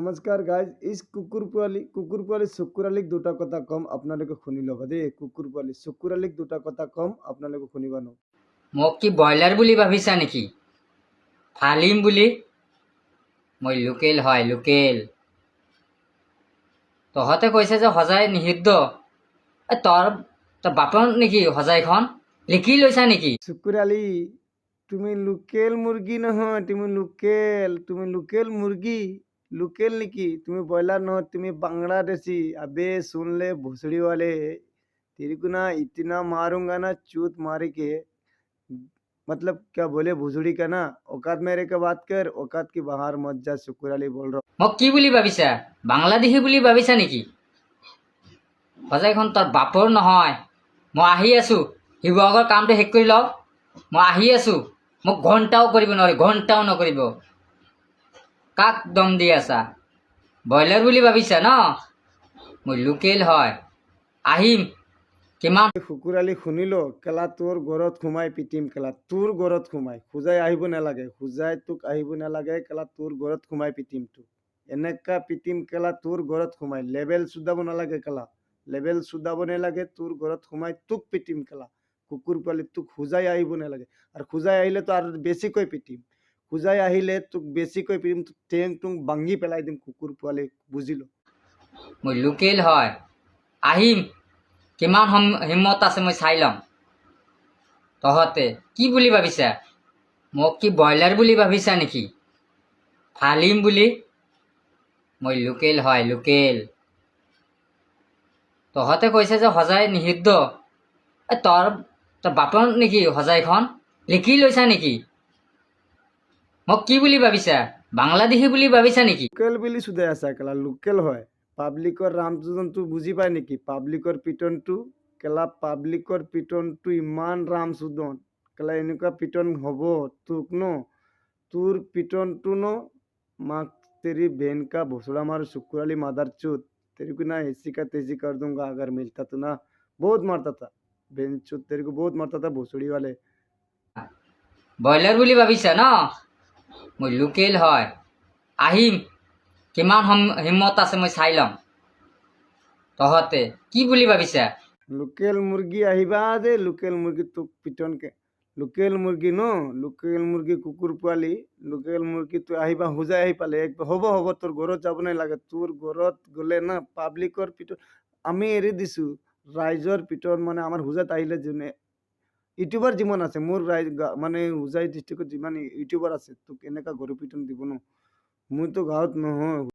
নমস্কাৰ guys is কুকুৰ পোৱালি চকুৰ আলিক দুটা কথা কম আপোনালোকে শুনি ল'বা দেই। কুকুৰ পোৱালি চকুৰ আলিক দুটা কথা কম আপোনালোকে শুনিবা ন। মোক কি ব্ৰইলাৰ বুলি ভাবিছা নেকি? ফালিম বুলি? মই লোকেল হয়, লোকেল। তহঁতে কৈছে যে সজাই নিষিদ্ধ। তোৰ বাপৰ নেকি সজাইখন? লিখি লৈছা নেকি? চকুৰ আলি তুমি লোকেল মুৰ্গী নহয়, তুমি লোকেল মুৰ্গী। लोकल निकी तुम्हें बॉयलर न तुम्हें बांग्लादेशी। अबे सुन ले भोसड़ी वाले, तेरे को ना इतना मारूंगा ना चूत मारे के। मतलब क्या बोले भोसड़ी का ना, औकात मेरे के बात कर, औकात की बाहर मत जा। शुक्र अली बोल रहा মোক কি বুলি ভাবিছা? বাংলাদেশী বুলি ভাবিছা নেকি? সজাইখন তোৰ বাপৰ নহয়। মই আহি আছো, শিৱসাগৰ কামটো শেষ কৰি লওঁ। মই আহি আছো। মোক ঘণ্টাও কৰিব নোৱাৰি, ঘণ্টাও নকৰিব। কাক দম দি আছা? ব্ৰইলাৰ বুলি ভাবিছা ন? মই লোকেল হয়, আহিম। কিমান শুকুৰ আলি শুনিলো কেলা তোৰ ঘৰত সোমাই পিটিম। কেলা তোৰ ঘৰত সোমাই খুজাই আহিব নালাগে, খুজাই তোক আহিব নালাগে। কেলা তোৰ ঘৰত সোমাই পিটিম তোক, এনেকা পিটিম কেলা তোৰ ঘৰত সোমাই। লেবেল চুদাব নালাগে কেলা, লেবেল চুদাব নালাগে। তোৰ ঘৰত সোমাই তোক পিটিম কেলা। কুকুৰ পোৱালি তোক খুজাই আহিব নালাগে, আৰু খুজাই আহিলে তো আৰু বেছিকৈ পিটিম। খুজাই আহিলে তোক বেছিকৈ পিটিম, তোক টেং টুং ভাঙি পেলাই দিম। কুকুৰ পোৱালি বুজিলো? মই লোকেল হয়, আহিম। কিমান হিম্মত আছে মই চাই ল'ম। তহঁতে কি বুলি ভাবিছা? মোক কি ব্ৰইলাৰ বুলি ভাবিছা নেকি? ফালিম বুলি? মই লোকেল হয়, লোকেল। তহঁতে কৈছে যে সজাই নিষিদ্ধ। তোৰ বাপৰ নেকি সজাইখন? লিখি লৈছা নেকি? মোক কি বুলি ভাবিছা? বাংলাদেশী বুলি ভাবিছা নেকি? লোকেল বুলি চুদাই আছা কেলা, লোকেল হয়। পাব্লিকৰ ৰামচোদনটো বুজি পায় নেকি? পাব্লিকৰ পিটনটো কেলা, পাব্লিকৰ পিটনটো ইমান ৰামচোদন কেলা। এনেকুৱা পিটন হ'ব তোক ন, তোৰ পিটনটো ন। माँ तेरी बहन का भोसड़ा मार शुक्र मादर चूत। तेरे को ना ऐसी का तेजी कर दूंगा अगर मिलता तो ना। बहुत मारता था बहन चूत, तेरे को बहुत मारता था भोसड़ी वाले। ব্ৰইলাৰ বুলি ভাবিছা ন? মই লোকেল হয়, আহিম। কিমান হিম্মত আছে মই চাই ল'ম। তহঁতে কি বুলি ভাবিছা? লোকেল মুৰ্গী আহিবা দে, লোকেল মুৰ্গী তোক পিটন কে। লোকেল মুৰ্গী ন, লোকেল মুৰ্গী কুকুৰ পোৱালি। লোকেল মুৰ্গী তুই আহিবা, হুজাই আহি পালে হ'ব হ'ব। তোৰ ঘৰত যাব নালাগে, তোৰ ঘৰত গ'লে না পাব্লিকৰ পিটন আমি এৰি দিছো। ৰাইজৰ পিটন মানে আমাৰ হুজাত আহিলে যোনে ইউটিউবাৰ যিমান আছে, মোৰ মানে হুজাই ডিষ্ট্ৰিক্টত যিমান ইউটিউবাৰ আছে, তোক এনেকা গৰু পিটন দিব ন। মইতো গাঁৱত নহয়।